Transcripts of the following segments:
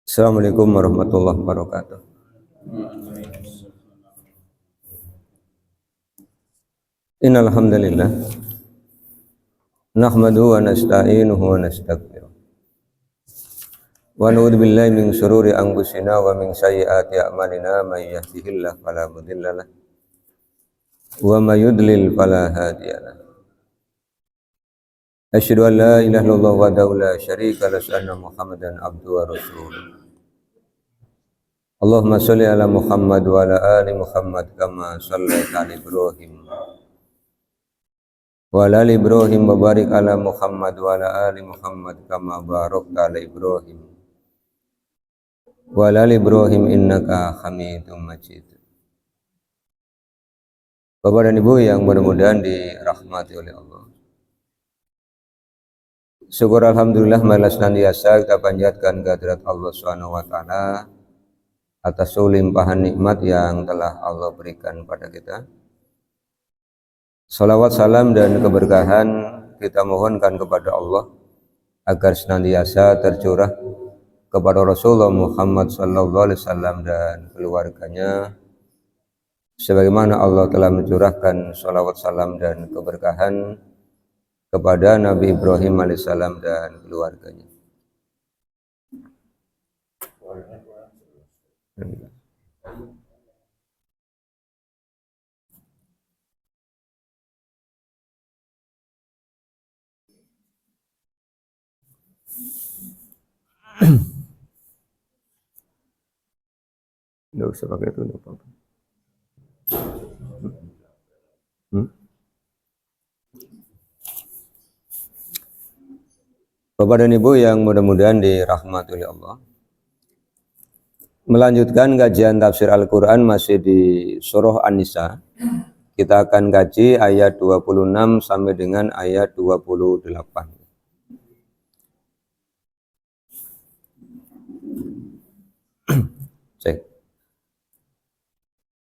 Assalamualaikum warahmatullahi wabarakatuh. Innal hamdalillah nahmaduhu wa nasta'inuhu wa nastaghfiruh. Wa na'udzu billahi min syururi anfusina wa min sayyiati a'malina may yahdihillahu fala mudhillalah wa may yudlil fala hadiyalah. Asyhadu an la ilaha illallah wahdahu la syarika lahu wa anna Muhammadan abduhu wa rasuluh. Allahumma sholli ala Muhammad wa ala ali Muhammad kama shallaita ala Ibrahim wa ala ali Ibrahim wa barik ala Muhammad wa ala ali Muhammad kama barakta ala Ibrahim wa ala ali Ibrahim innaka Hamidum Majid. Bapak dan Ibu yang mudah-mudahan dirahmati oleh Allah. Syukur alhamdulillah malas senantiasa kita panjatkan kehadirat Allah Subhanahu wa taala atas limpahan nikmat yang telah Allah berikan pada kita. Salawat, salam, dan keberkahan kita mohonkan kepada Allah agar senantiasa tercurah kepada Rasulullah Muhammad sallallahu alaihi wasallam dan keluarganya, sebagaimana Allah telah mencurahkan salawat, salam, dan keberkahan kepada Nabi Ibrahim alaihissalam dan keluarganya. Nggak usah pakai itu, nggak apa-apa. Bapak dan Ibu yang mudah-mudahan dirahmati oleh Allah, melanjutkan kajian tafsir Al-Quran masih di surah An-Nisa. Kita akan kaji ayat 26 sampai dengan ayat 28.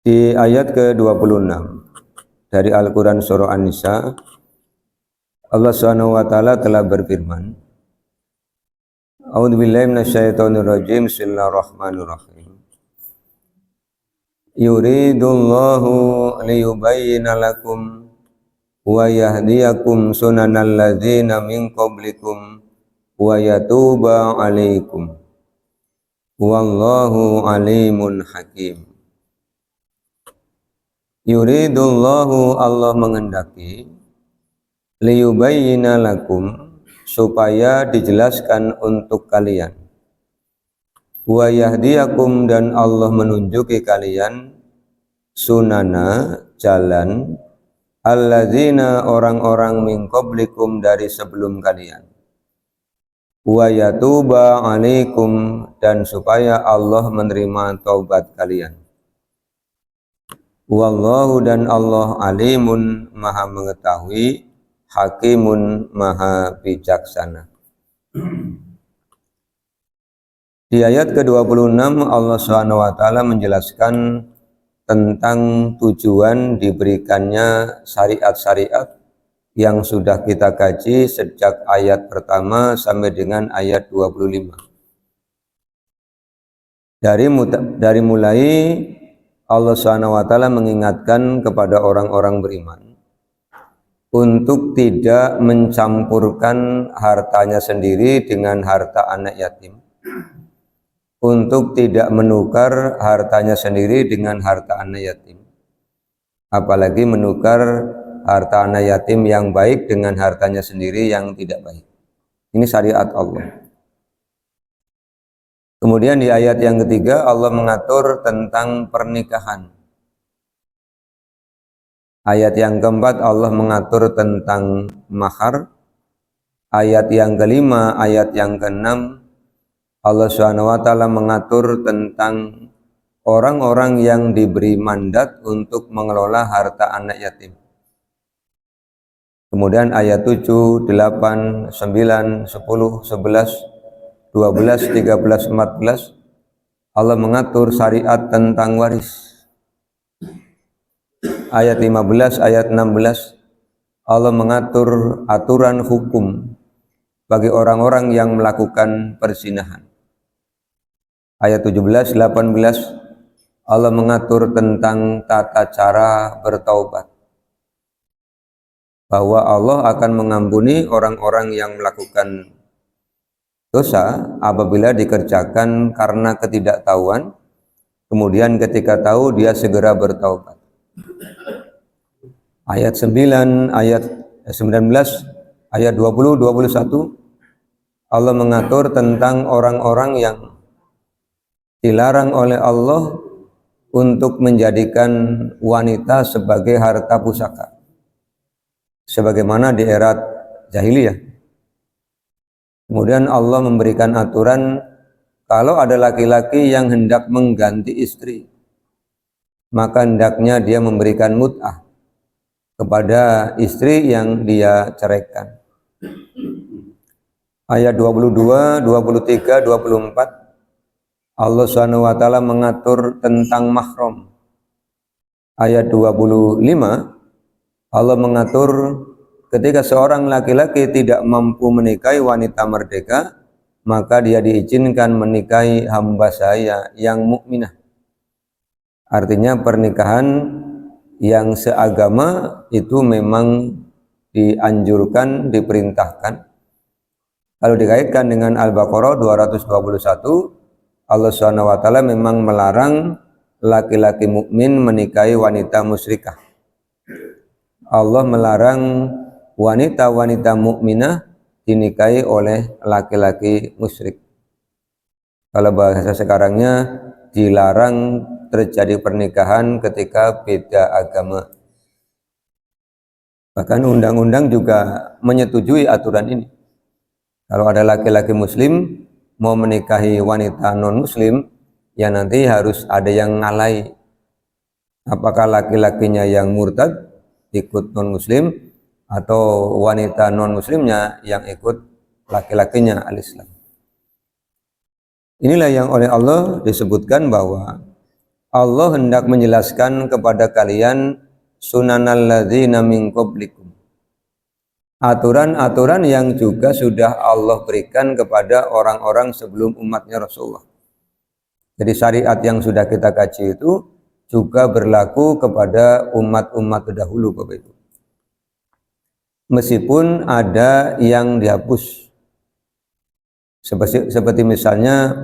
Di ayat ke-26 dari Al-Quran surah An-Nisa, Allah SWT telah berfirman, A'udzubillahi minasyaitonirrajim, bismillahirrahmanirrahim. Yuridullahu liyubayyina lakum wa yahdiyakum sunanal ladzina min qablikum wa yatuba 'alaikum. Wallahu alimun hakim. Yuridullahu, Allah menghendaki, liyubayyina lakum, supaya dijelaskan untuk kalian, wa yahdiyakum, dan Allah menunjuki kalian, sunana, jalan, alladzina, orang-orang min qablikum, dari sebelum kalian, wa yatuba 'alaikum, dan supaya Allah menerima taubat kalian. Wallahu, dan Allah, alimun, maha mengetahui, hakimun, maha bijaksana. Di ayat ke-26 Allah SWT menjelaskan tentang tujuan diberikannya syariat-syariat yang sudah kita kaji sejak ayat pertama sampai dengan ayat 25. Dari mulai Allah SWT mengingatkan kepada orang-orang beriman untuk tidak mencampurkan hartanya sendiri dengan harta anak yatim, untuk tidak menukar hartanya sendiri dengan harta anak yatim, apalagi menukar harta anak yatim yang baik dengan hartanya sendiri yang tidak baik. Ini syariat Allah. Kemudian di ayat yang ketiga Allah mengatur tentang pernikahan. Ayat yang keempat Allah mengatur tentang mahar. Ayat yang kelima, ayat yang keenam Allah SWT mengatur tentang orang-orang yang diberi mandat untuk mengelola harta anak yatim. Kemudian ayat 7, 8, 9, 10, 11, 12, 13, 14 Allah mengatur syariat tentang waris. Ayat 15, ayat 16 Allah mengatur aturan hukum bagi orang-orang yang melakukan perzinahan. ayat 17, 18 Allah mengatur tentang tata cara bertaubat, bahwa Allah akan mengampuni orang-orang yang melakukan dosa apabila dikerjakan karena ketidaktahuan, kemudian ketika tahu dia segera bertaubat. Ayat 9, ayat 19, ayat 20, 21 Allah mengatur tentang orang-orang yang dilarang oleh Allah untuk menjadikan wanita sebagai harta pusaka, sebagaimana di era jahiliyah. Kemudian Allah memberikan aturan kalau ada laki-laki yang hendak mengganti istri, maka hendaknya dia memberikan mut'ah kepada istri yang dia ceraikan. Ayat 22, 23, 24 Allah SWT mengatur tentang mahram. Ayat 25 Allah mengatur ketika seorang laki-laki tidak mampu menikahi wanita merdeka, maka dia diizinkan menikahi hamba saya yang mukminah. Artinya pernikahan yang seagama itu memang dianjurkan, diperintahkan. Kalau dikaitkan dengan Al-Baqarah 221, Allah SWT memang melarang laki-laki mukmin menikahi wanita musyrikah. Allah melarang wanita-wanita mukminah dinikahi oleh laki-laki musyrik. Kalau bahasa sekarangnya, dilarang terjadi pernikahan ketika beda agama. Bahkan undang-undang juga menyetujui aturan ini. Kalau ada laki-laki muslim mau menikahi wanita non-muslim, ya nanti harus ada yang ngalai. Apakah laki-lakinya yang murtad ikut non-muslim, atau wanita non-muslimnya yang ikut laki-lakinya al-Islam. Inilah yang oleh Allah disebutkan bahwa Allah hendak menjelaskan kepada kalian sunanal ladzina min qablikum, aturan-aturan yang juga sudah Allah berikan kepada orang-orang sebelum umatnya Rasulullah. Jadi syariat yang sudah kita kaji itu juga berlaku kepada umat-umat terdahulu, Bapak Ibu. Meskipun ada yang dihapus, seperti misalnya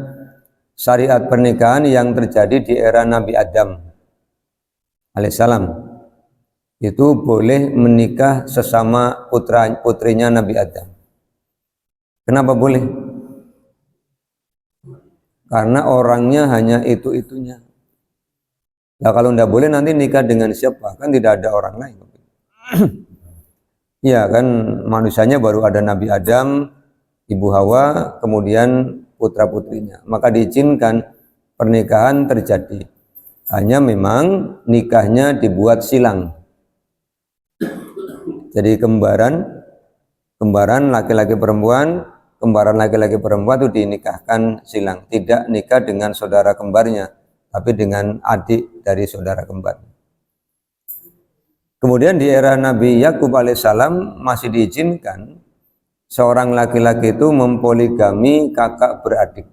syariat pernikahan yang terjadi di era Nabi Adam alaihissalam, itu boleh menikah sesama putrinya Nabi Adam. Kenapa boleh? Karena orangnya hanya itu-itunya. Nah, kalau tidak boleh nanti nikah dengan siapa? Kan tidak ada orang lain. Ya kan, manusianya baru ada Nabi Adam, Ibu Hawa, kemudian putra-putrinya. Maka diizinkan pernikahan terjadi. Hanya memang nikahnya dibuat silang. Jadi kembaran laki-laki perempuan, kembaran laki-laki perempuan itu dinikahkan silang. Tidak nikah dengan saudara kembarnya, tapi dengan adik dari saudara kembar. Kemudian di era Nabi Yakub alaihissalam masih diizinkan seorang laki-laki itu mempoligami kakak beradik.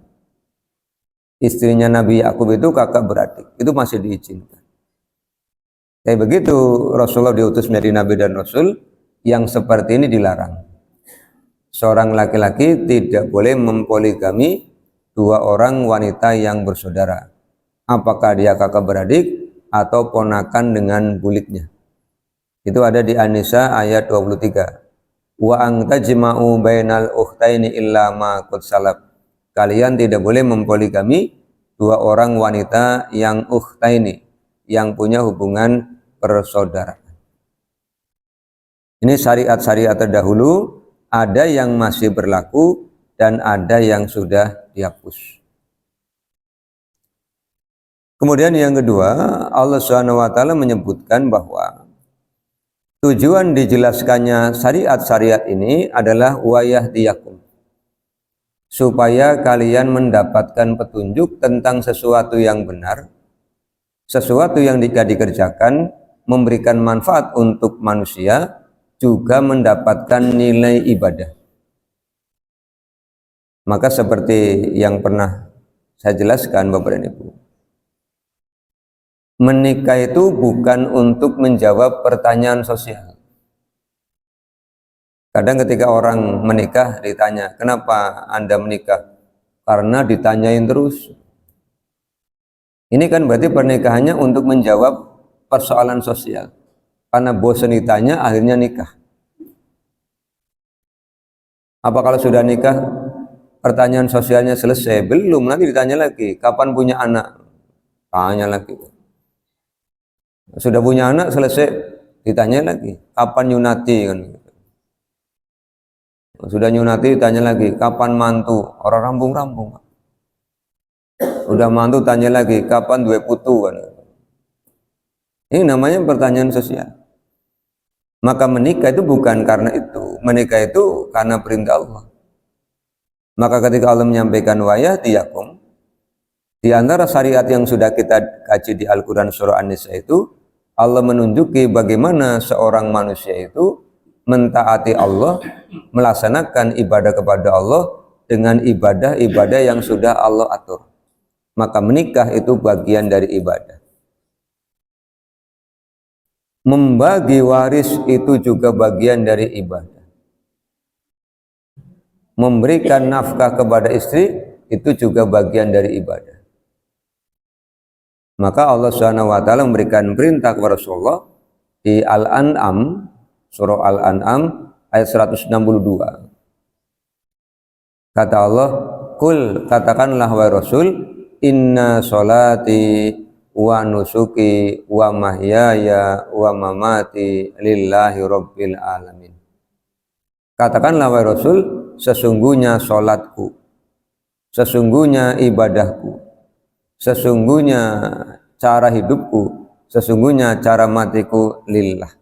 Istrinya Nabi Yakub itu kakak beradik, itu masih diizinkan. Tapi begitu Rasulullah diutus menjadi Nabi dan Rasul, yang seperti ini dilarang. Seorang laki-laki tidak boleh mempoligami dua orang wanita yang bersaudara. Apakah dia kakak beradik atau ponakan dengan buliknya. Itu ada di An-Nisa ayat 23. Wa ang tajma'u bainal ukhtaini illa ma qad salaf. Kalian tidak boleh mempoligami dua orang wanita yang ukhtaini, yang punya hubungan persaudaraan. Ini syariat-syariat terdahulu, ada yang masih berlaku dan ada yang sudah dihapus. Kemudian yang kedua, Allah SWT menyebutkan bahwa tujuan dijelaskannya syariat-syariat ini adalah wayahdiyakum, supaya kalian mendapatkan petunjuk tentang sesuatu yang benar, sesuatu yang jika dikerjakan memberikan manfaat untuk manusia, juga mendapatkan nilai ibadah. Maka seperti yang pernah saya jelaskan Bapak dan Ibu. Menikah itu bukan untuk menjawab pertanyaan sosial. Kadang ketika orang menikah ditanya, kenapa Anda menikah? Karena ditanyain terus. Ini kan berarti pernikahannya untuk menjawab persoalan sosial. Karena bosan ditanya, akhirnya nikah. Apa kalau sudah nikah, pertanyaan sosialnya selesai? Belum, nanti ditanya lagi, kapan punya anak? Tanya lagi. Sudah punya anak, selesai, ditanya lagi, kapan nyunati? Kan? Sudah nyunati, ditanya lagi, kapan mantu? Orang rampung-rampung. Udah mantu, tanya lagi, kapan dua putu? Kan? Ini namanya pertanyaan sosial. Maka menikah itu bukan karena itu. Menikah itu karena perintah Allah. Maka ketika Allah menyampaikan wayahdiyakum, di antara syariat yang sudah kita kaji di Al-Quran surah An-Nisa itu, Allah menunjuki bagaimana seorang manusia itu mentaati Allah, melaksanakan ibadah kepada Allah dengan ibadah-ibadah yang sudah Allah atur. Maka menikah itu bagian dari ibadah. Membagi waris itu juga bagian dari ibadah. Memberikan nafkah kepada istri itu juga bagian dari ibadah. Maka Allah SWT memberikan perintah kepada Rasulullah di Al-An'am, surah Al-An'am ayat 162. Kata Allah, "Qul, katakanlah wahai Rasul, inna sholati wa nusuki wa mahyaya wa mamati lillahi rabbil alamin." Katakanlah wahai Rasul, sesungguhnya sholatku, sesungguhnya ibadahku, sesungguhnya cara hidupku, sesungguhnya cara matiku lillah.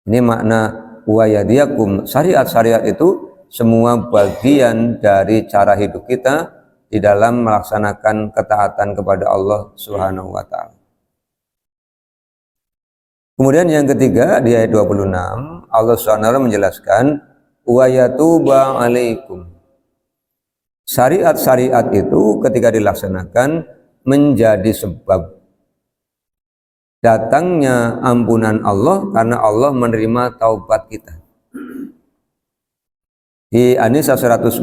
Ini makna wayahdiyakum. Syariat-syariat itu semua bagian dari cara hidup kita di dalam melaksanakan ketaatan kepada Allah Subhanahu wa taala. Kemudian yang ketiga di ayat 26, Allah SWT menjelaskan wa yatuba alaikum. Syariat-syariat itu ketika dilaksanakan menjadi sebab datangnya ampunan Allah karena Allah menerima taubat kita. Di An-Nisa 146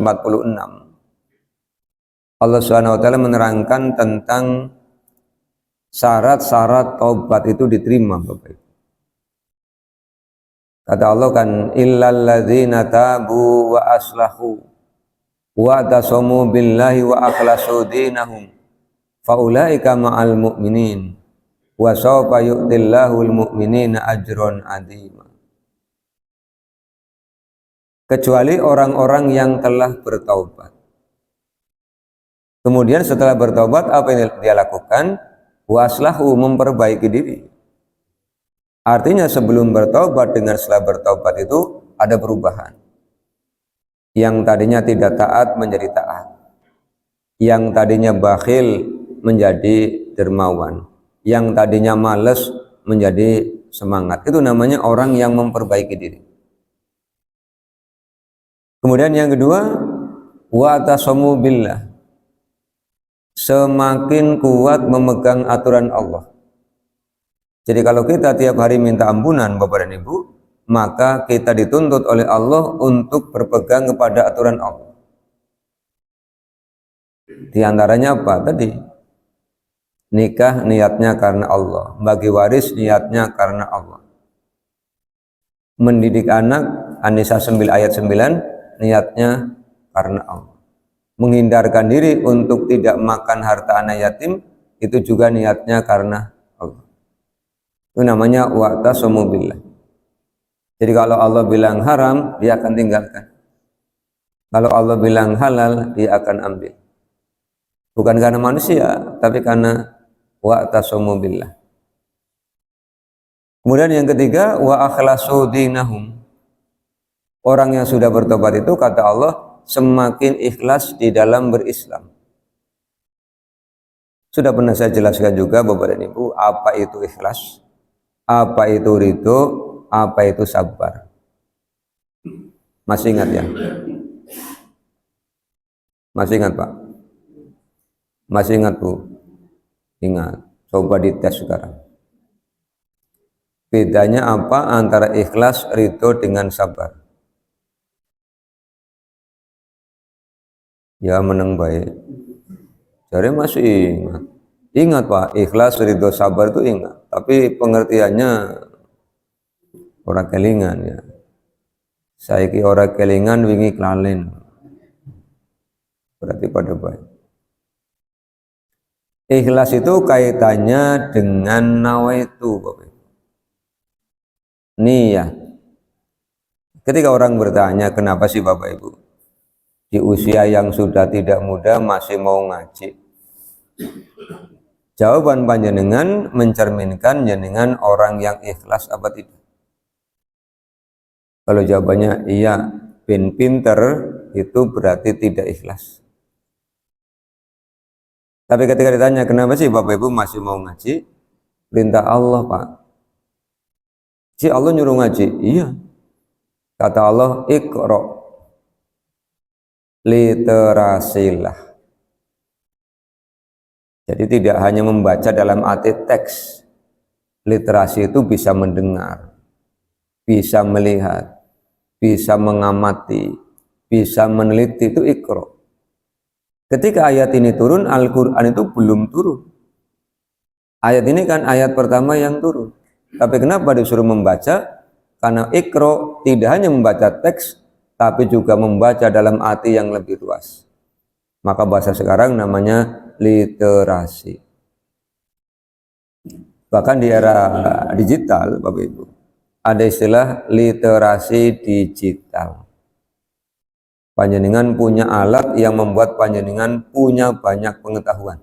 Allah SWT menerangkan tentang syarat-syarat taubat itu diterima, Bapak. Kata Allah kan, illal ladzina tabu wa aslahu wa tasamu billahi wa akhlasu dinahum faulaika ma'al mu'minin wa sawfa yu'tillahul mu'minina ajron adhima. Kecuali orang-orang yang telah bertaubat. Kemudian setelah bertaubat apa yang dia lakukan? Waslahu, memperbaiki diri. Artinya sebelum bertaubat dengan setelah bertaubat itu ada perubahan. Yang tadinya tidak taat menjadi taat. Yang tadinya bakhil menjadi dermawan. Yang tadinya malas menjadi semangat. Itu namanya orang yang memperbaiki diri. Kemudian yang kedua, wa tasamu billah. Semakin kuat memegang aturan Allah. Jadi kalau kita tiap hari minta ampunan Bapak dan Ibu, maka kita dituntut oleh Allah untuk berpegang kepada aturan Allah. Di antaranya apa tadi? Nikah niatnya karena Allah, bagi waris niatnya karena Allah. Mendidik anak, An-Nisa 9 ayat 9, niatnya karena Allah. Menghindarkan diri untuk tidak makan harta anak yatim, itu juga niatnya karena Allah. Itu namanya wa'tasamu billah. Jadi kalau Allah bilang haram, dia akan tinggalkan. Kalau Allah bilang halal, dia akan ambil. Bukan karena manusia, tapi karena wa'tasamu billah. Kemudian yang ketiga, wa akhlasu dinahum. Orang yang sudah bertobat itu, kata Allah, semakin ikhlas di dalam berislam. Sudah pernah saya jelaskan juga Bapak dan Ibu, apa itu ikhlas, apa itu ridho, apa itu sabar. Masih ingat ya? Masih ingat Pak? Masih ingat Bu? Ingat. Coba dites sekarang. Bedanya apa antara ikhlas, ridho dengan sabar? Ya meneng baik. Jadi masih ingat. Ingat Pak, ikhlas, ridho, sabar itu ingat. Tapi pengertiannya orang kelingan ya. Saiki orang kelingan, wingi kelalen. Berarti pada baik. Ikhlas itu kaitannya dengan nawaitu, Bapak Ibu. Niat. Ketika orang bertanya, kenapa sih Bapak Ibu di usia yang sudah tidak muda masih mau ngaji? Jawaban panjenengan mencerminkan jenengan orang yang ikhlas apa tidak? Kalau jawabannya iya, bin pinter, itu berarti tidak ikhlas. Tapi ketika ditanya, kenapa sih Bapak Ibu masih mau ngaji? Perintah Allah Pak. Si Allah nyuruh ngaji? Iya. Kata Allah, Iqra, literasilah. Jadi tidak hanya membaca dalam arti teks. Literasi itu bisa mendengar, bisa melihat, bisa mengamati, bisa meneliti, itu Iqra. Ketika ayat ini turun, Al-Quran itu belum turun. Ayat ini kan ayat pertama yang turun. Tapi kenapa disuruh membaca? Karena Iqra tidak hanya membaca teks, tapi juga membaca dalam arti yang lebih luas. Maka bahasa sekarang namanya literasi. Bahkan di era digital, Bapak Ibu, ada istilah literasi digital. Panjenengan punya alat yang membuat panjenengan punya banyak pengetahuan.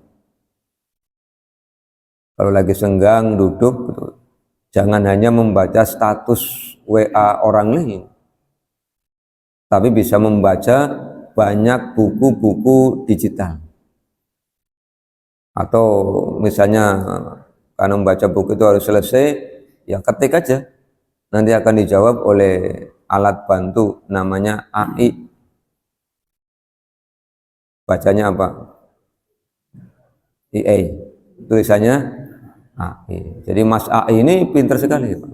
Kalau lagi senggang, duduk, jangan hanya membaca status WA orang lain, tapi bisa membaca banyak buku-buku digital. Atau misalnya karena membaca buku itu harus selesai, ya ketik aja, nanti akan dijawab oleh alat bantu namanya AI. Bacanya apa? AI. Tulisannya AI. Jadi Mas AI ini pintar sekali Pak.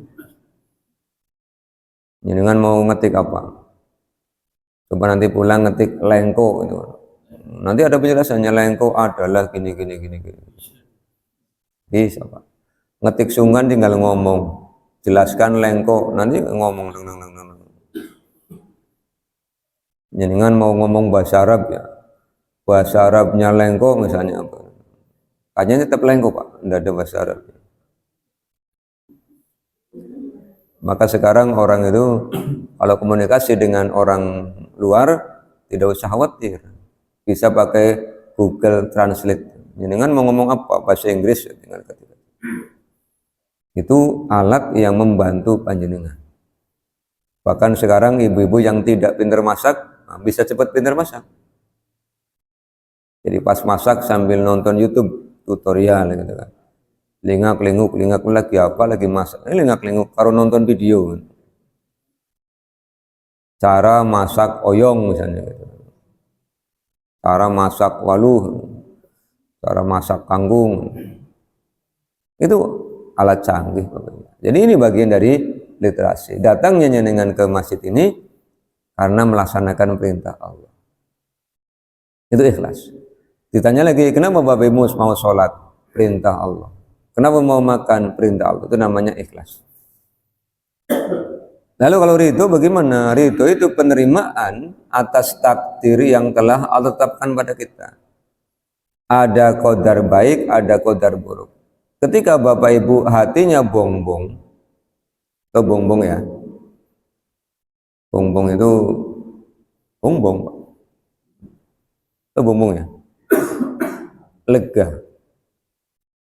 Jangan mau ngetik apa? Coba nanti pulang ngetik lengko itu. Nanti ada penjelasannya, lengko adalah gini. Bisa Pak. Ngetik sunggan tinggal ngomong. Jelaskan lengko, nanti ngomong. Jangan mau ngomong bahasa Arab ya. Bahasa Arabnya lengko misalnya apa? Kayaknya tetap lengko Pak, tidak ada bahasa Arab. Maka sekarang orang itu kalau komunikasi dengan orang luar tidak usah khawatir, bisa pakai Google Translate. Jangan mau ngomong apa bahasa Inggris tinggal ketik. Itu alat yang membantu panjenengan. Bahkan sekarang ibu-ibu yang tidak pintar masak bisa cepat pintar masak. Jadi pas masak sambil nonton YouTube tutorial gitu kan. Lingak-linguk lagi apa lagi masak. Ini lingak-linguk karo nonton video. Cara masak oyong misalnya gitu. Cara masak waluh, cara masak kangkung. Itu alat canggih. Jadi ini bagian dari literasi. Datangnya jenengan ke masjid ini karena melaksanakan perintah Allah. Itu ikhlas. Ditanya lagi, kenapa Bapak Ibu mau sholat? Perintah Allah. Kenapa mau makan? Perintah Allah. Itu namanya ikhlas. Lalu kalau ridho bagaimana? Ridho itu penerimaan atas takdir yang telah Allah tetapkan pada kita. Ada qadar baik, ada qadar buruk. Ketika Bapak Ibu hatinya bongbong, atau bongbong ya, bongbong itu bongbong, atau bongbong ya, lega,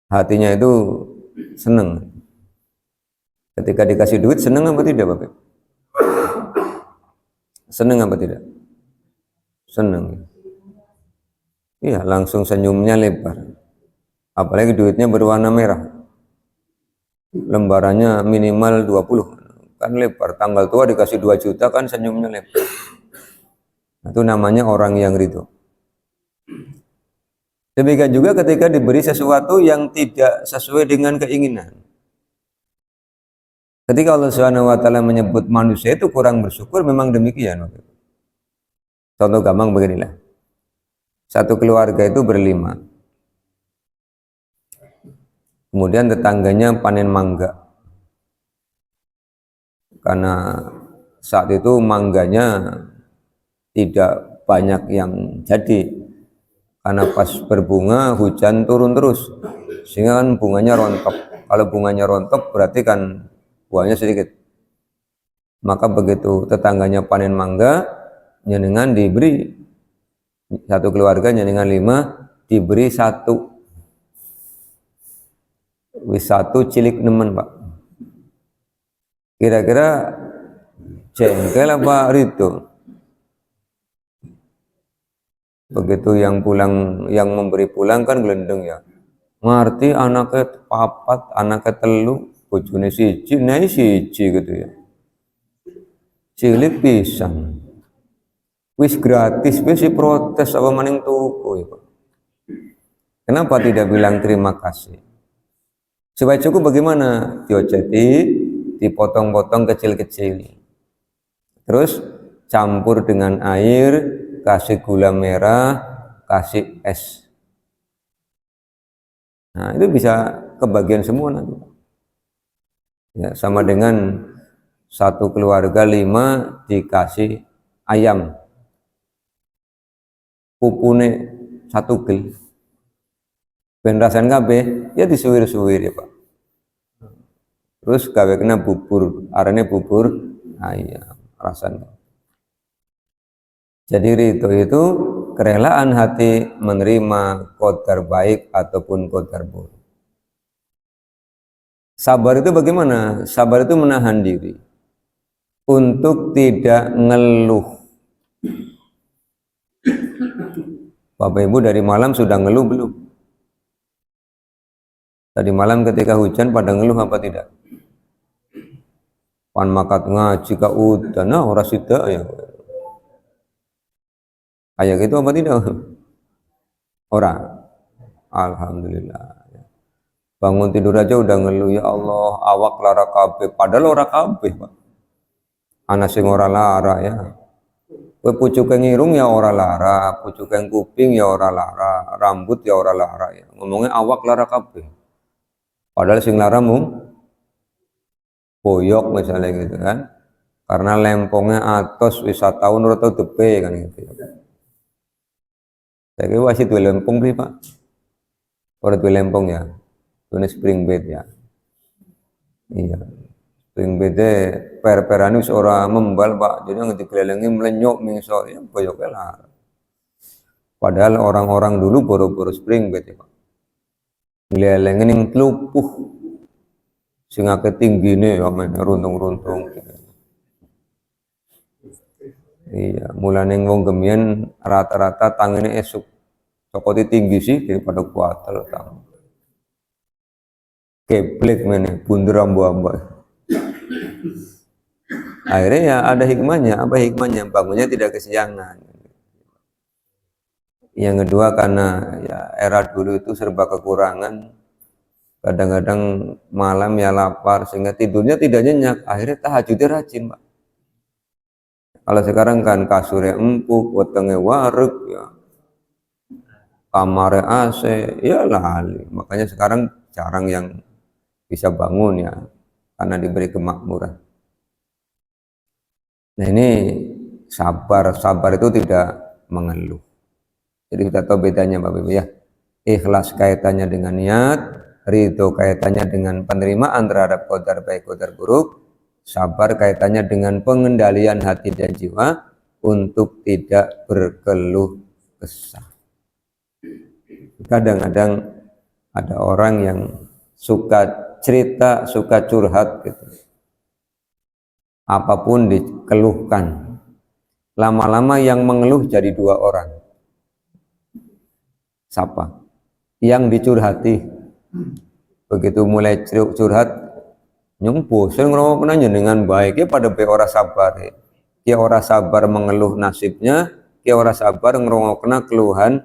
hatinya itu senang. Ketika dikasih duit senang apa tidak Bapak? Senang apa tidak? Senang. Iya, langsung senyumnya lebar. Apalagi duitnya berwarna merah. Lembarannya minimal 20. Kan lebar. Tanggal tua dikasih 2 juta kan senyumnya lebar. Itu namanya orang yang ridho. Demikian juga ketika diberi sesuatu yang tidak sesuai dengan keinginan. Ketika Allah Subhanahu wa taala menyebut manusia itu kurang bersyukur, memang demikian. Contoh gampang beginilah. Satu keluarga itu berlima. Kemudian tetangganya panen mangga. Karena saat itu mangganya tidak banyak yang jadi. Karena pas berbunga hujan turun terus. Sehingga kan bunganya rontok. Kalau bunganya rontok berarti kan buahnya sedikit. Maka begitu tetangganya panen mangga, nyenengan diberi satu keluarga nyenengan 5 diberi 1. Wis 1 cilik nemen, Pak. Kira-kira jengkel apa Rito? Begitu yang pulang, yang memberi pulang kan gelendeng ya. Ngerti anaknya 4, anaknya 3, bojone 1, naik 1 gitu ya. Cilik pisan. Wis gratis, wis protes apa maning tuku ya, Pak. Kenapa tidak bilang terima kasih? Supaya cukup bagaimana? Diojeti, dipotong-potong kecil-kecil. Terus campur dengan air, kasih gula merah, kasih es. Nah, itu bisa kebagian semua nanti. Ya, sama dengan satu keluarga 5 dikasih ayam. Pupune 1 kil. Ben rasan kabeh, ya disuwir-suwir ya, Pak. Terus gawe kena bubur, arane bubur ayam rasan. Jadi ridho itu kerelaan hati menerima qadar baik ataupun qadar buruk. Sabar itu bagaimana? Sabar itu menahan diri untuk tidak ngeluh. Bapak Ibu dari malam sudah ngeluh belum? Tadi malam ketika hujan pada ngeluh apa tidak? Pan makat ngaji ka udan, nah ora sida ya. Kayak gitu apa tidak? Ora. Alhamdulillah. Bangun tidur aja udah ngeluh, ya Allah, awak lara kabeh. Padahal ora kabeh, Pak. Ana sing ora lara ya. Kowe pucuke ngirung ya ora lara, pucuke kuping ya ora lara, rambut ya ora lara ya. Ngomongnya awak lara kabeh. Padahal sing lara mung boyok misalnya gitu kan. Karena lempongnya atos wisatawan ora tau depe kan gitu ya. Saya kira wasit duwe lempong beli, Pak. Ora duwe lempong ya. Duwe spring bed ya. Iya. Spring bed per-peran wis ora membal, Pak. Jadi ngedigelelengi melenyok mingso ya boyoke lara. Padahal orang-orang dulu boro-boro spring bed ya, Pak. Ngelelengin yang telupuh sing akeh tinggine ya men runtung-runtung. Iya, mulane wong gemian rata-rata tangine esuk cokoti tinggi sih daripada kuatel tang. Keblek meneh bundur ambu-ambu. Akhirnya ya ada hikmahnya. Apa hikmahnya? Bangunnya tidak kesiangan. Yang kedua karena ya era dulu itu serba kekurangan. Kadang-kadang malam ya lapar sehingga tidurnya tidak nyenyak. Akhirnya tahajudnya rajin, Pak. Kalau sekarang kan kasurnya empuk, wetenge wareg, ya, kamarnya AC, ya lali. Makanya sekarang jarang yang bisa bangun ya, karena diberi kemakmuran. Nah ini sabar itu tidak mengeluh. Jadi kita tahu bedanya Bapak Ibu ya. Ikhlas kaitannya dengan niat, ridho kaitannya dengan penerimaan terhadap qadar baik qadar buruk, sabar kaitannya dengan pengendalian hati dan jiwa untuk tidak berkeluh kesah. Kadang-kadang ada orang yang suka cerita, suka curhat gitu. Apapun dikeluhkan. Lama-lama yang mengeluh jadi 2 orang. Siapa? Yang dicurhati. Begitu mulai curhat, nyung bosen ngrungokna dengan baik ya pada be ora sabar ya. Dia ora sabar mengeluh nasibnya, dia ora sabar ngrungokna keluhan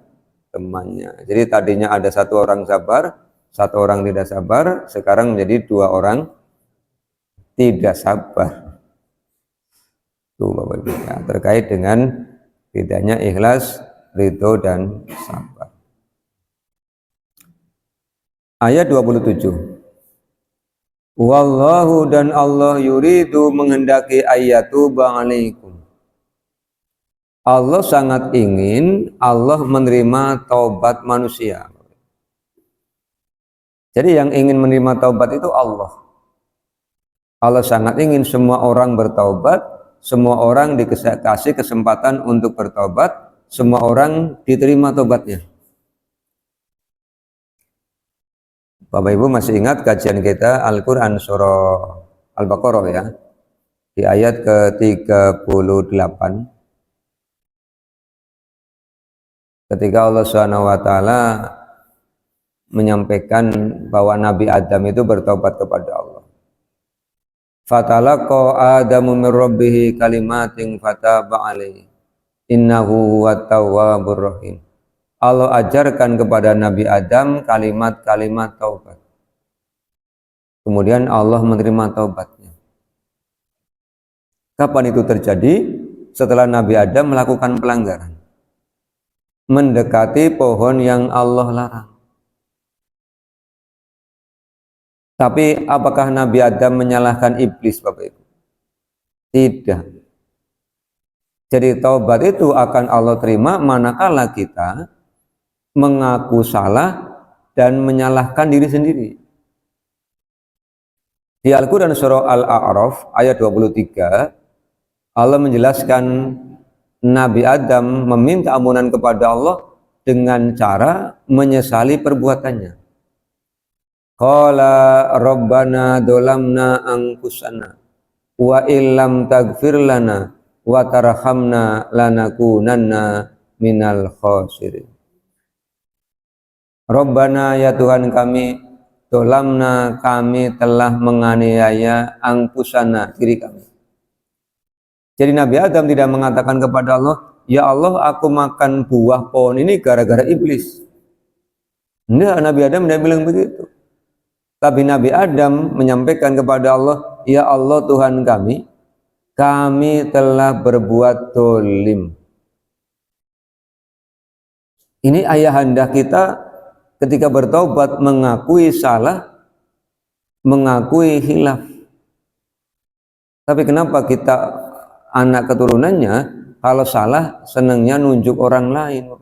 temannya. Jadi tadinya ada satu orang sabar, satu orang tidak sabar, sekarang menjadi dua orang tidak sabar. Tuh Bapak Ibu ya, terkait dengan bedanya ikhlas, ridho dan sabar. Ayat 27. Wallahu dan Allah yuridu menghendaki ayyatuba alaikum. Allah sangat ingin Allah menerima taubat manusia. Jadi yang ingin menerima taubat itu Allah. Allah sangat ingin semua orang bertaubat, semua orang dikasih kesempatan untuk bertaubat, semua orang diterima taubatnya. Bapak Ibu masih ingat kajian kita Al-Quran surah Al-Baqarah ya, di ayat ke-38, ketika Allah SWT menyampaikan bahwa Nabi Adam itu bertobat kepada Allah. Fatalaqa Adamu min rabbihi kalimatin fataba alaihi innahu huwat tawwabur rahim. Allah ajarkan kepada Nabi Adam kalimat-kalimat taubat. Kemudian Allah menerima taubatnya. Kapan itu terjadi? Setelah Nabi Adam melakukan pelanggaran, mendekati pohon yang Allah larang. Tapi apakah Nabi Adam menyalahkan iblis, Bapak Ibu? Tidak. Jadi taubat itu akan Allah terima manakala kita mengaku salah dan menyalahkan diri sendiri. Di Al-Quran surah Al-A'raf ayat 23, Allah menjelaskan Nabi Adam meminta ampunan kepada Allah dengan cara menyesali perbuatannya. Qala rabbana dolamna anfusana wa illam taghfir lana wa tarhamna lanakunanna minal khasirin. Rabbana ya Tuhan kami, dolamna kami telah menganiaya angkusana diri kami. Jadi Nabi Adam tidak mengatakan kepada Allah, ya Allah aku makan buah pohon ini gara-gara iblis. Enggak, Nabi Adam tidak bilang begitu. Tapi Nabi Adam menyampaikan kepada Allah, ya Allah Tuhan kami telah berbuat dolim. Ini ayahanda kita ketika bertobat mengakui salah, mengakui hilaf. Tapi kenapa kita anak keturunannya kalau salah senangnya nunjuk orang lain?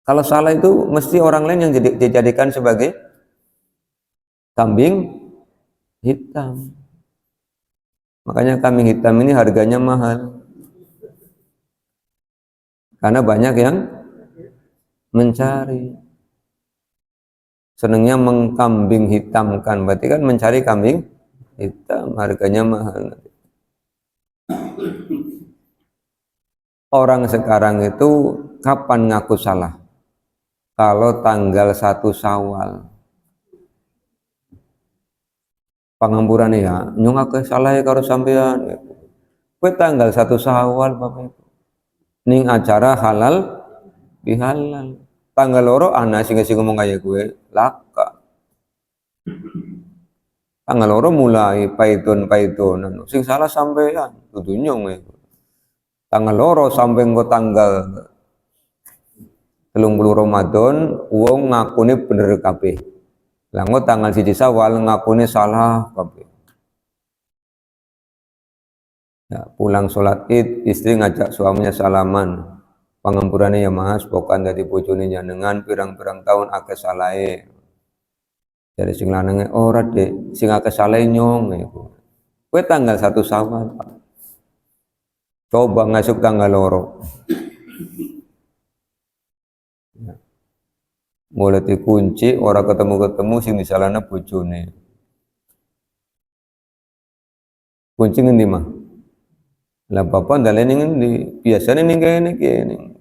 Kalau salah itu mesti orang lain yang dijadikan sebagai kambing hitam. Makanya kambing hitam ini harganya mahal. Karena banyak yang mencari. Senangnya mengkambing hitamkan, berarti kan mencari kambing hitam, harganya mahal. Orang sekarang itu kapan ngaku salah? Kalau tanggal 1 Syawal. Pangampuran ya, nyung akeh salah karo sampean. Kowe tanggal 1 Syawal Bapak Ibu. Ning acara halal bihalal. Tanggal loro ana sing ngomong kaya gue laka. Tanggal loro mulai paidon-paidonan. Sing salah sampean dudu nyong. Tanggal loro sampai engko tanggal 30 Ramadan wong ngakune bener kabeh. Lah engko tanggal 1 Syawal ngakune salah kabeh. Ya, pulang sholat Id, istri ngajak suaminya salaman. Pangampurannya ya Mas, pokan dari bojone jenengan pirang-pirang tahun akeh salahe. Dari sing lanange ora Dek, sing akeh salahe nyong iku. Kowe tanggal 1 Syawal. Coba ngasuk tanggal loro. Ya. Mulai dikunci, orang ketemu-ketemu sing disalahna bojone. Kunci ngendi mah? Lah bapak ndalene ngendi? Biasane ning kene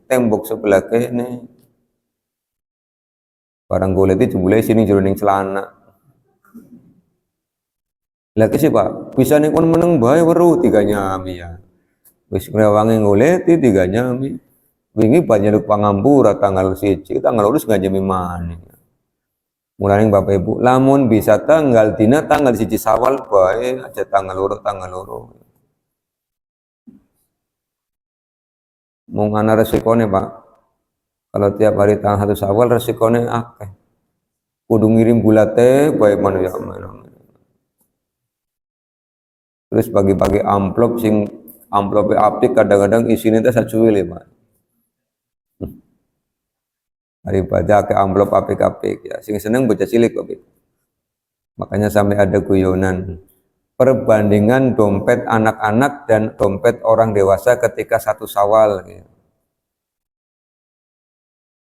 tembok sebelah kene. Barang golek iki jebule sini jero ning celana. Lah kesi Pak, bisa ning kon meneng bae weruh tiga nyami ya. Wis ngrewangi golek tiga nyami. wingi banyak pangampura tanggal 1, tanggal 2 ngajemi maneh. Mulane Bapak Ibu, lamun bisa tanggal 1 Syawal bae aja tanggal 2. Mung ana resikone, Pak. Kalau tiap hari tanggal 1 Syawal resikone akeh. Kudu ngirim bulate bae mana ya. Terus bagi-bagi amplop sing amplop apik kadang-kadang isine teh sacuwil, Pak. Daripada ke amplop apik-apik ya. Sing seneng bocah cilik, Pak. Makanya sampai ada guyonan perbandingan dompet anak-anak dan dompet orang dewasa ketika 1 Syawal gitu.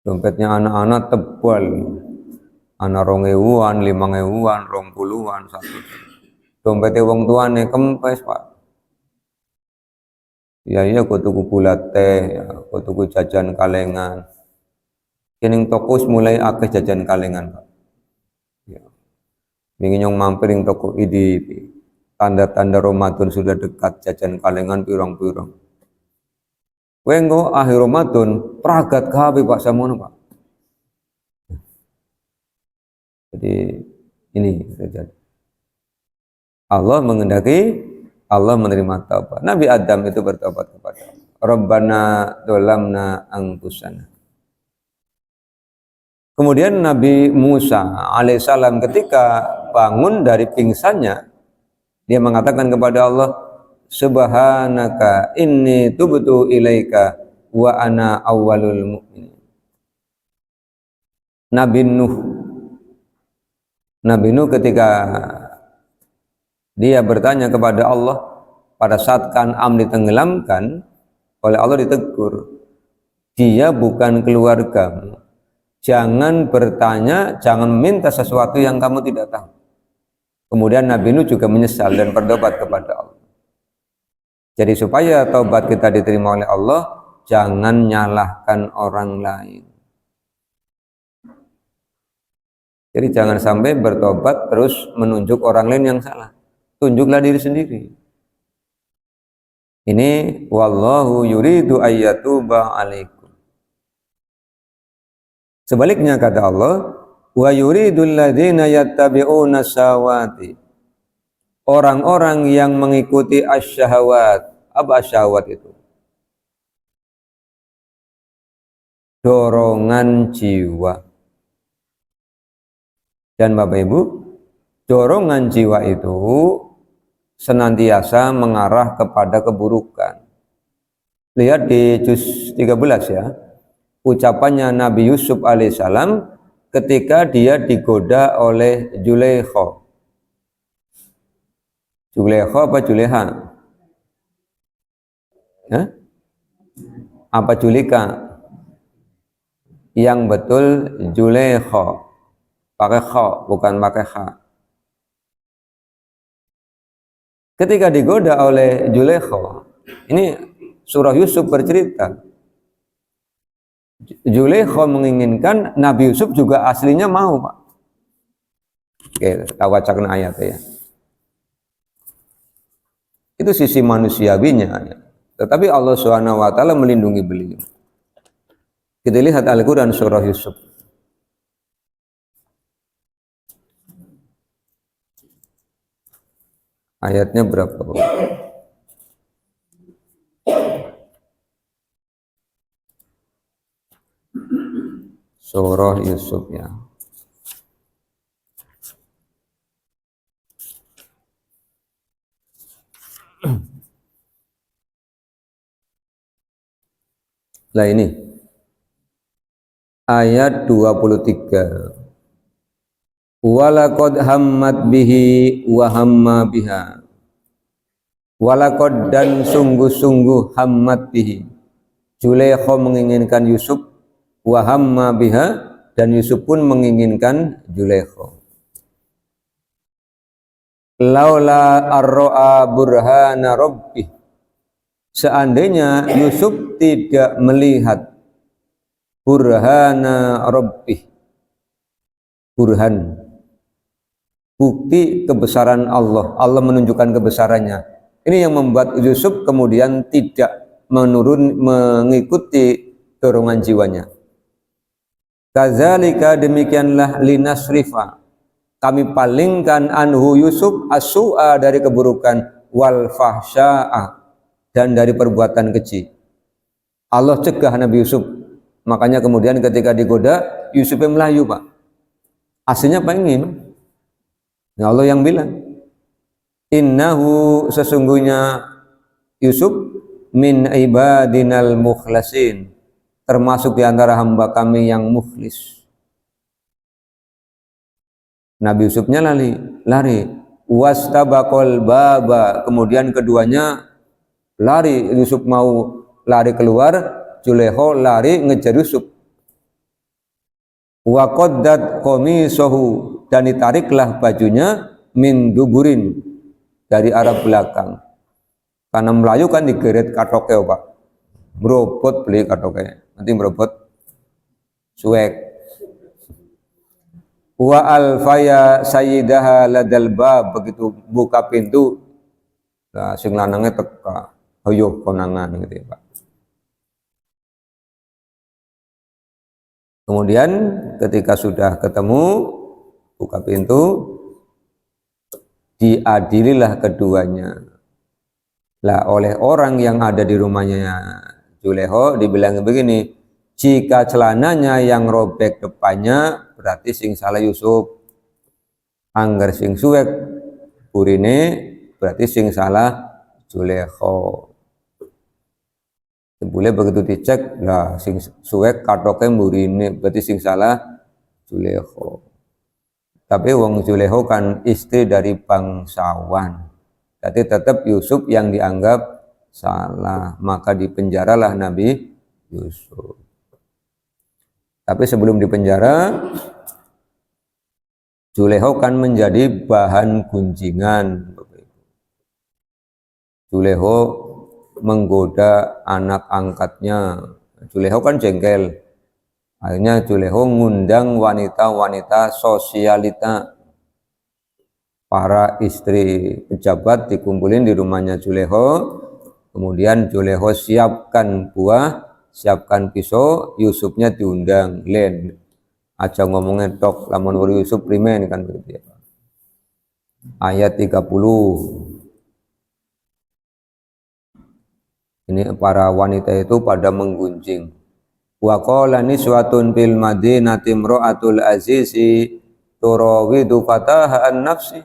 Dompetnya anak-anak tebal, anak 2.000-an, 5.000-an, 20-an, 1. Dompetnya wong tuane kempes, Pak. Ya iya aku tuku bulat teh, aku tuku jajan kalengan. Kini toko mulai akeh jajan kalengan, Pak. Ya. Ingin yang mampir yang toko ini, tanda-tanda Ramadan sudah dekat, jajan kalengan pirang-pirang. Wenggo akhir Ramadan pragat kabeh Pak samono, Pak. Jadi ini terjadi. Allah mengendaki, Allah menerima taubat. Nabi Adam itu bertobat kepada Allah. Rabbana dolamna anfusana. Kemudian Nabi Musa alaihissalam ketika bangun dari pingsannya, dia mengatakan kepada Allah, Subhanaka inni tubtu ilaika wa ana awwalul mu'minin. Nabi Nuh ketika dia bertanya kepada Allah pada saat Kan'am ditenggelamkan oleh Allah ditegur, dia bukan keluargamu, jangan bertanya, jangan minta sesuatu yang kamu tidak tahu. Kemudian Nabi Nuh juga menyesal dan bertobat kepada Allah. Jadi supaya taubat kita diterima oleh Allah, jangan nyalahkan orang lain. Jadi jangan sampai bertobat terus menunjuk orang lain yang salah. Tunjuklah diri sendiri. Ini wallahu yuridu ayyatuba alaikum. Sebaliknya kata Allah, wa yuridul ladzina yattabi'una syahawati. Orang-orang yang mengikuti asyahawat. Apa asyahawat itu? Dorongan jiwa. Dan Bapak Ibu, dorongan jiwa itu senantiasa mengarah kepada keburukan. Lihat di juz 13 ya, ucapannya Nabi Yusuf alaihissalam ketika dia digoda oleh Zulaikha. Zulaikha apa Juleha? Ya? Apa Julika? Yang betul Zulaikha. Pakai kha, bukan pakai kha. Ketika digoda oleh Zulaikha, ini surah Yusuf bercerita. Zulaikha menginginkan Nabi Yusuf juga aslinya mau, Pak. Oke, kita bacakan ayat ya. Itu sisi manusiawinya ya. Tetapi Allah SWT melindungi beliau. Kita lihat Al-Quran surah Yusuf. Ayatnya berapa? Surah Yusuf ya. Lah ini ayat 23. Walaqad hammat bihi wa hamma biha. Walaqad dan sungguh-sungguh hammat bihi. Zulaikha menginginkan Yusuf, wa hamma biha, dan Yusuf pun menginginkan Zulaikha. Laula arra'a burhana rabbih. Seandainya Yusuf tidak melihat burhana rabbih. Burhan, bukti kebesaran Allah. Allah menunjukkan kebesarannya. Ini yang membuat Yusuf kemudian tidak mengikuti dorongan jiwanya. Kadzalika demikianlah linasrifa kami palingkan anhu Yusuf as-su'a dari keburukan wal fahsya'a dan dari perbuatan keji. Allah cegah Nabi Yusuf. Makanya kemudian ketika digoda Yusufnya melayu, Pak. Aslinya pengen. Ya Allah yang bilang, innahu sesungguhnya Yusuf min ibadinal mukhlasin, termasuk di antara hamba kami yang mukhlis. Nabi Yusufnya lari. Wastabaqal baba, kemudian keduanya lari. Yusuf mau lari keluar, Zulekho lari ngejar Yusuf. Wa qaddat qamisahu, dan ditariklah bajunya min duburin, dari arah belakang. Karena Melayu kan digeret katoke, Pak. Merobot beli katoke. Nanti merobot suwek. Wa alfaya sayyidaha ladal bab, begitu buka pintu lah sing lanange teka. Ayo konangan gitu ya, Pak. Kemudian ketika sudah ketemu, buka pintu, diadililah keduanya. Lah oleh orang yang ada di rumahnya Zulekho dibilang begini, jika celananya yang robek depannya berarti sing salah Yusuf. Angger sing suwek burine berarti sing salah Zulekho. Boleh begitu dicek, lah sing suwek katoke burine berarti sing salah Zulekho. Tapi wong Zulekho kan istri dari bangsawan, jadi tetap Yusuf yang dianggap salah, maka dipenjaralah Nabi Yusuf. Tapi sebelum dipenjara, Zulekho kan menjadi bahan gunjingan. Zulekho menggoda anak angkatnya. Zulekho kan jengkel. Akhirnya Zulekho ngundang wanita-wanita sosialita, para istri pejabat dikumpulin di rumahnya Zulekho. Kemudian Zulekho siapkan buah, siapkan pisau, Yusufnya diundang. Len aja ngomongnya tok lamun wuri Yusuf primen kan begitu ya. Ayat 30. Ini para wanita itu pada menggunjing. Wa qala niswatun fil madinati imra'atul azizi turawidu fataha an nafsi.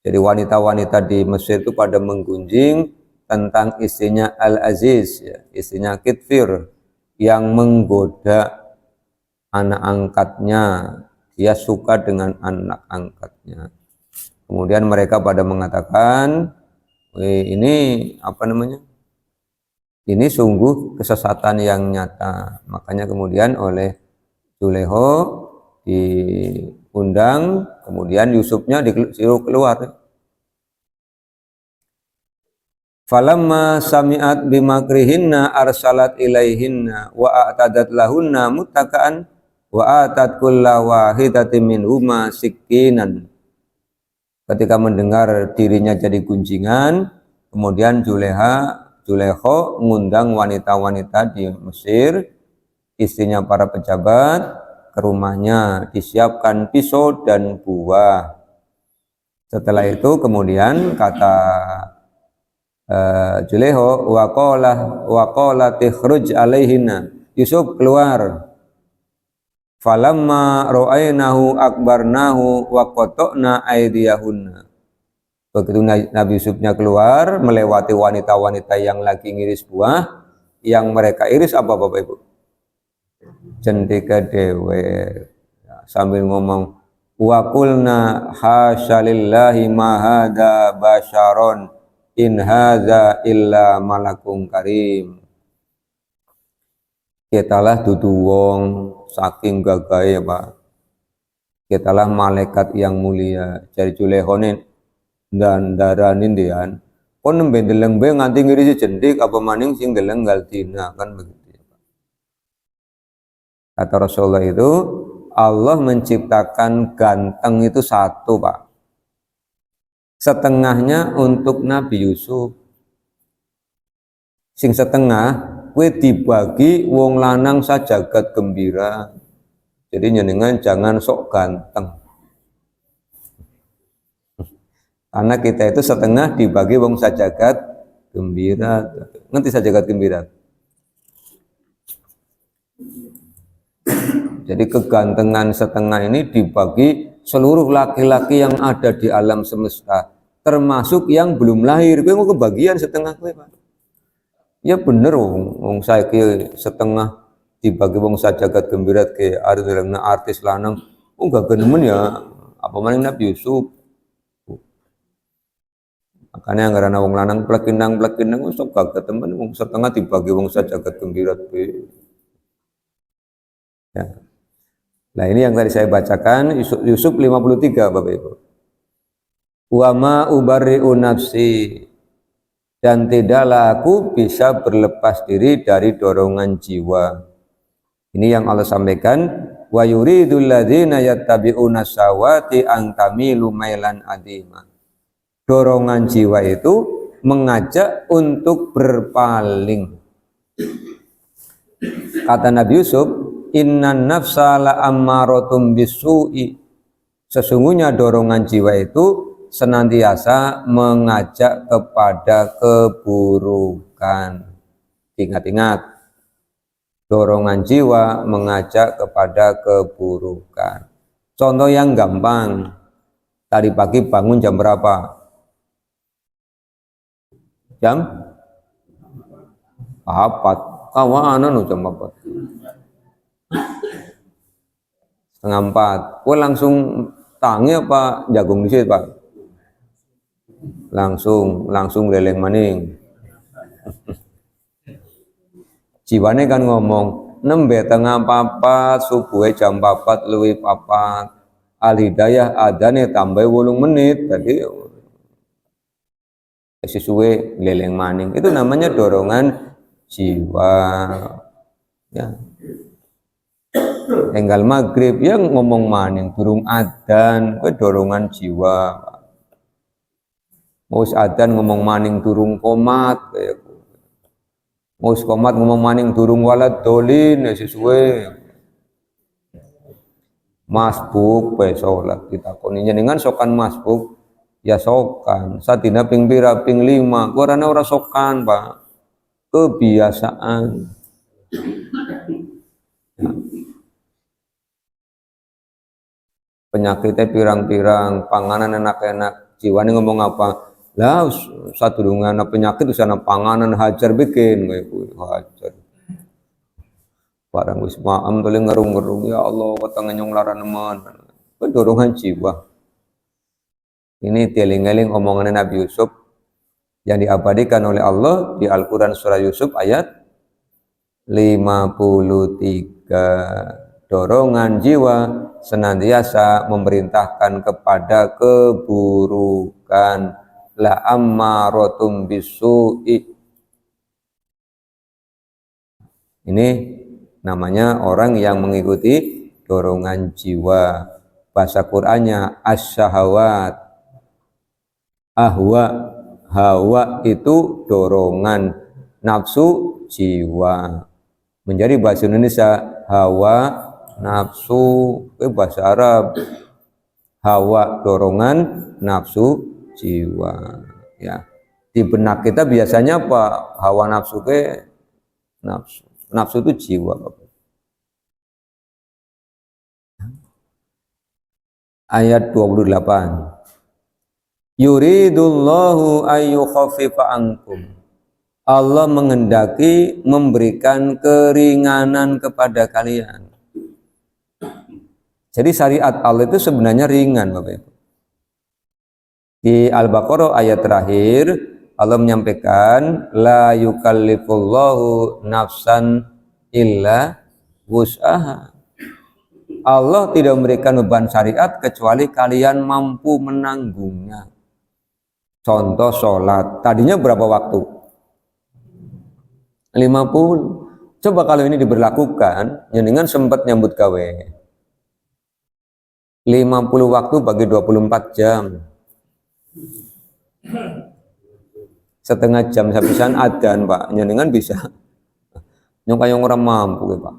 Jadi wanita-wanita di Mesir itu pada menggunjing tentang istrinya Al-Aziz, ya, istrinya Kitfir yang menggoda anak angkatnya. Dia suka dengan anak angkatnya. Kemudian mereka pada mengatakan, ini apa namanya? Ini sungguh kesesatan yang nyata. Makanya kemudian oleh Zulekho diundang, kemudian Yusufnya disuruh keluar. Falamma sami'at bimakrihinna arsalat ilaihinna wa a'tadat lahunna muttaka'an wa atat kulla wahidatin minhuma sikinan. Ketika mendengar dirinya jadi gunjingan, kemudian Zulekho mengundang wanita-wanita di Mesir, istrinya para pejabat, ke rumahnya, disiapkan pisau dan buah. Setelah itu kemudian kata Zulekho, waqala tikhruj alaihinna, Yusuf keluar. Falamma ra'ainahu akbarnahu wa qata'na aydiyahunna. Begitu Nabi Yusufnya keluar melewati wanita-wanita yang lagi ngiris buah, yang mereka iris apa Bapak Ibu? Jendika dewe, sambil ngomong wa qulna hasyalillahi ma hadza basyaron in hadza illa malakun karim. Kitalah dudu wong saking gagahe Pak. Kitalah malaikat yang mulia. Jadi Zulekho dan daranin dian kon nembe ndeleng be nganti ngirisi jendik apa maning sing ndeleng galtina kan begitu ya Pak. Kata Rasulullah itu Allah menciptakan ganteng itu satu Pak, setengahnya untuk Nabi Yusuf, sing setengah kue dibagi wong lanang sajagat gembira. Jadi jenengan jangan sok ganteng. Karena kita itu setengah dibagi wong sajagat gembira. Ngerti sajagat gembira? Jadi kegantengan setengah ini dibagi seluruh laki-laki yang ada di alam semesta, termasuk yang belum lahir. Kowe mau kebagian setengah kowe, Pak. Ya bener wong saiki setengah dibagi wong sajagat gembira ke artis lanang. Oh gak genemen ya. Apa maning Nabi Yusuf. Makanya ngarana wong lanang plekinang wis gak temen wong setengah dibagi wong sajagat gembira be. Ya. Nah ini yang tadi saya bacakan Yusuf 53 Bapak Ibu. Wa ma ubarri'u nafsi, dan tidaklah aku bisa berlepas diri dari dorongan jiwa. Ini yang Allah sampaikan, wa yuridul ladzina yattabi'una syahawati an tamilu mailan adzima. Dorongan jiwa itu mengajak untuk berpaling. Kata Nabi Yusuf, innan nafsa la ammaratum bisu'i. Sesungguhnya dorongan jiwa itu senantiasa mengajak kepada keburukan. Ingat-ingat, dorongan jiwa mengajak kepada keburukan. Contoh yang gampang, tadi pagi bangun jam berapa? Jam 4. Kawanan jam 4. Setengah 4. Kue langsung tangi apa jagung di situ, Pak? Langsung leleng maning. Jiwane kan ngomong, nembe tengah 4 subuhe jam 4 luwih 4. Al-hidayah adane tambah 8 menit tadi sesuai leleng maning. Itu namanya dorongan jiwa. Ya. Enggal maghrib yang ngomong maning durung adzan, kowe dorongan jiwa. Mau adzan ngomong maning durung komat kayak mau komat ngomong maning durung walad dolin ya sesuai. Masbuk bae salat ditakoni jenengan sokan masbuk ya sokan sadina ping pira ping 5 korana ora sokan Pak, kebiasaan. Ya. Penyakitnya pirang-pirang, panganan enak-enak, jiwanya ngomong apa? Lah sadurunge ana penyakit wis ana panganan hajar bikin kowe hajar. Barang wis maem tole ngerung-ngerung ya Allah wetenge nyong lara nemen. Dorongan jiwa. Ini dieling-eling omongan Nabi Yusuf yang diabadikan oleh Allah di Al-Qur'an surah Yusuf ayat 53. Dorongan jiwa senantiasa memerintahkan kepada keburukan. La ammaratum bisu'i. Ini namanya orang yang mengikuti dorongan jiwa. Bahasa Qur'annya as-syahawat. Ahwa, hawa itu dorongan, nafsu jiwa. Menjadi bahasa Indonesia hawa, nafsu, bahasa Arab hawa dorongan, nafsu jiwa. Ya, di benak kita biasanya apa? Hawa nafsu ke nafsu, nafsu itu jiwa. Ayat 28. Yuridullahu ayyukhaffifa ankum. Allah menghendaki memberikan keringanan kepada kalian. Jadi syariat Allah itu sebenarnya ringan Bapak Ibu. Di Al-Baqarah ayat terakhir Allah menyampaikan la yukallifullahu nafsan illa wus'aha. Allah tidak memberikan beban syariat kecuali kalian mampu menanggungnya. Contoh sholat, tadinya berapa waktu? 50. Coba kalau ini diberlakukan, jenengan sempat nyambut gawe 50 waktu bagi 24 jam. Setengah jam sepisan adzan Pak, jenengan bisa Yang kaya orang mampu ya Pak.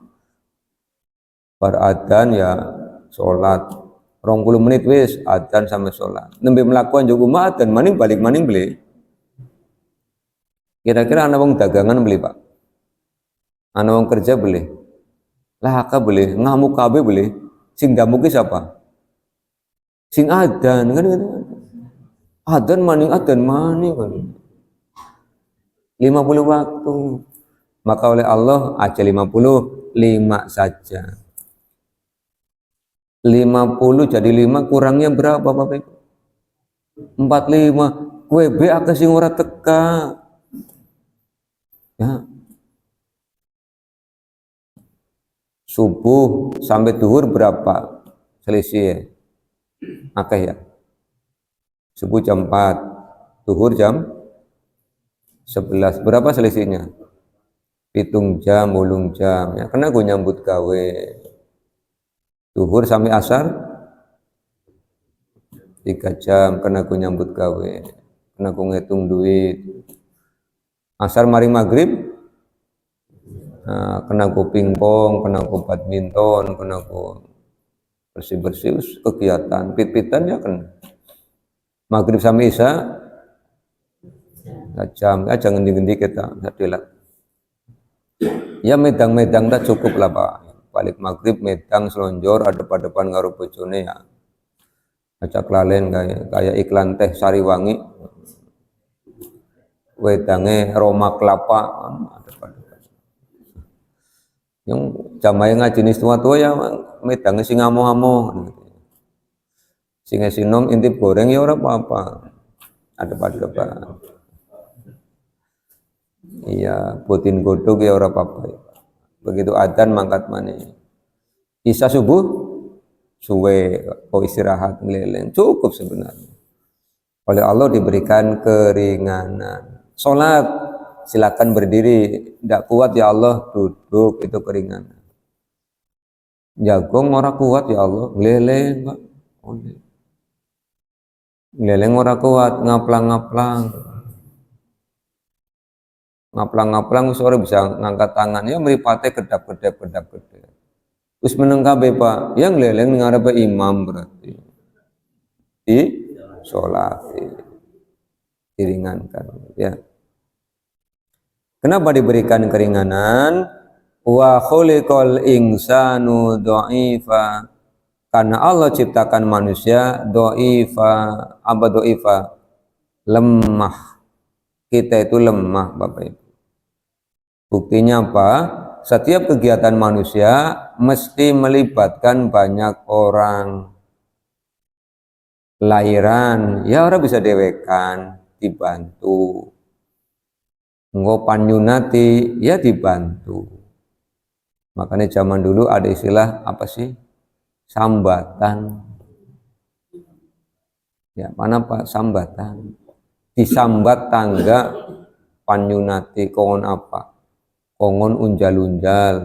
Bar adzan ya sholat. 20 menit wis adzan sampai sholat. Nembe melakukan juga adzan maning balik maning beli. Kira-kira anak wong dagangan beli Pak. Anak wong kerja beli. Lahaka beli, ngamuk kabeh beli. Sing damuki siapa? Sing adzan kan gitu. Adzan maning kan. 50 waktu. Maka oleh Allah aja 50, 5 saja. 50 jadi 5 kurangnya berapa Bapak Ibu? 45. Kue be akeh sing ora teka. Ya. Subuh sampai duhur berapa? Selisih ya? Akeh ya. Subuh jam 4, duhur jam 11. Berapa selisihnya? 7 jam, 8 jam. Ya, karena gue nyambut gawe. Duhur sampai asar 3 jam karena gue nyambut gawe. Karena gue ngitung duit. Asar mari maghrib nah, kena gue pingpong, kena gue badminton, kena gue bersih-bersih kegiatan, pit-pitan ya kan. Maghrib sampai isya jam, ya jangan digendi kita, hadilah. Ya medang-medang dah cukup lah Pak. Balik maghrib medang selonjor ada pada depan karo bojone ya. Acak lalen kayak iklan teh Sariwangi. Wedange Roma kelapa ada pada. Yang jamaah ngaji tua-tua ya medange sing amo-amo. Sing sinom intip goreng ya ora apa-apa. Ada pada depan. Iya, putin godog ya ora apa-apa. Begitu adzan mangkat mani. Isya subuh suwe istirahat ngeleleng cukup sebenarnya. Oleh Allah diberikan keringanan. Sholat silakan berdiri, tidak kuat ya Allah duduk itu keringanan. Jagung ora kuat ya Allah ngeleleng Pak. Ngeleleng ora kuat ngaplang-ngaplang. Ngaplang-ngaplang sore bisa ngangkat tangan ya mripate kedap-kedap. Terus meneng kabeh Pak, yang leleng ngarepe imam berarti. Di sholat diringankan ya. Kenapa diberikan keringanan? Wa khuliqal insanu dha'ifa. Karena Allah ciptakan manusia dha'ifa, apa dha'ifa? Lemah. Kita itu lemah Bapak Ibu. Buktinya apa? Setiap kegiatan manusia mesti melibatkan banyak orang. Lahiran, ya orang bisa dewekan, dibantu. Ngopan yunati, ya dibantu. Makanya zaman dulu ada istilah apa sih? Sambatan. Ya, mana Pak? Sambatan. Disambat tangga panyunati kongon apa? Kongon unjal-unjal.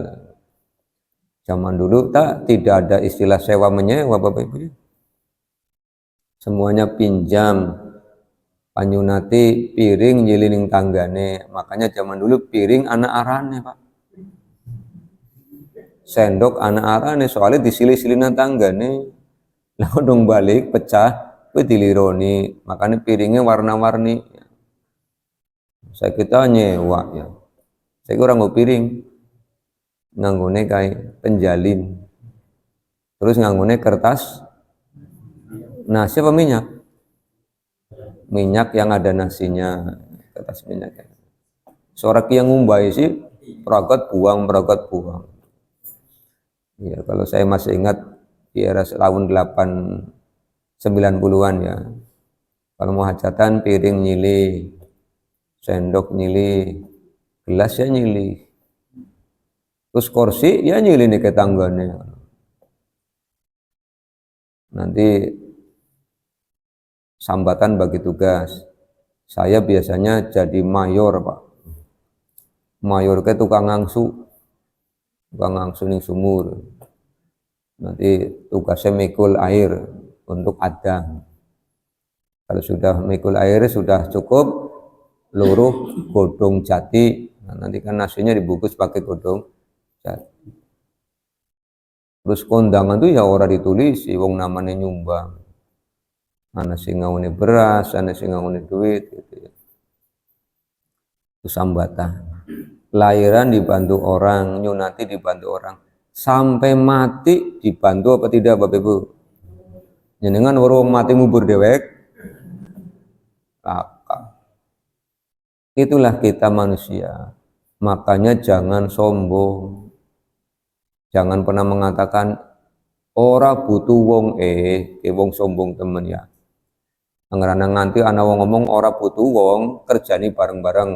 Zaman dulu tidak ada istilah sewa menyewa Bapak Ibu. Semuanya pinjam. Panyunati piring nyilining tanggane. Makanya zaman dulu piring anak arane Pak. Sendok anak arane soalnya disilih-silinan tanggane. Lalu dong balik pecah. Itu dilironi. Makanya piringnya warna-warni. Saya kita nyewa ya. Saya kurang mau piring, nganggone kayak penjalin, terus nganggone kertas nasi apa minyak? Minyak yang ada nasinya, kertas minyak. Seorang yang ngumbai sih, peragat buang. Ya kalau saya masih ingat di era tahun 90-an ya. Kalau mau hajatan piring nyili, sendok nyili, gelas ya nyili, terus kursi ya nyili nih ke tanggane. Nanti sambatan bagi tugas. Saya biasanya jadi mayor Pak. Mayor ke tukang ngangsu ning sumur. Nanti tugasnya mikul air untuk adang. Kalau sudah mikul air sudah cukup, luruh godong jati Nah, nanti kan nasinya dibungkus pakai godong jati. Terus kondangan tuh ya orang ditulis, wong namanya nyumbang. Ana sing ngaune beras, ana sing ngaune duit gitu ya. Itu sambatan. Lahiran dibantu orang, nyunati dibantu orang. Sampai mati dibantu apa tidak Bapak Ibu? Jenengan wong mati ngubur dewek. Itulah kita manusia. Makanya jangan sombong. Jangan pernah mengatakan ora butuh wong wong sombong temen ya. Angarana nganti ana wong ngomong ora butuh wong kerjani bareng-bareng.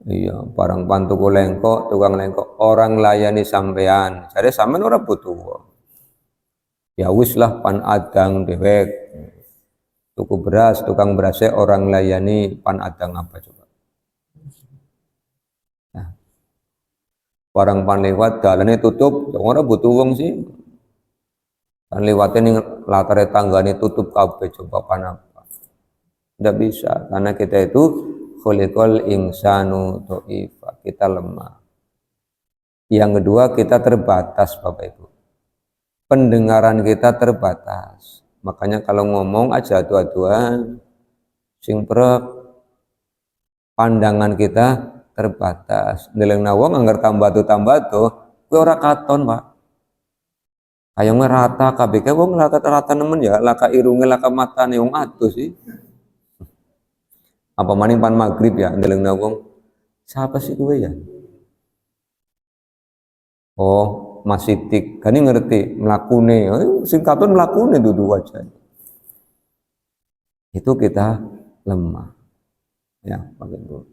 Iya, barang pantuku lengkok, tukang lengkok, orang layani sampean. Jadi sampean ora butuh wong. Ya wis lah pan adang dewek. Tuku beras, tukang berasnya orang layani pan adang apa coba. Nah, barang pan lewat jalannya tutup, orang butuh wong sih. Kan lewatnya nih latar tangganya tutup kabeh coba pan apa. Tidak bisa, karena kita itu khuliqal insanu dha'ifa, kita lemah. Yang kedua, kita terbatas Bapak Ibu. Pendengaran kita terbatas. Makanya kalau ngomong aja adu-aduan, sing prek, pandangan kita terbatas. Ndeleng nawang anggar tambah tuh, kuwi ora katon, Pak. Kayong rata kabeh wong rata nemen ya, laka irunge laka matane wong atus sih. Apa maning pan maghrib ya, ndeleng nawang. Siapa sih kowe ya? Oh, Mas Sidik, kan ngerti mlakune, sing katon mlakune dudu wajah. Itu kita lemah. Ya, begitu.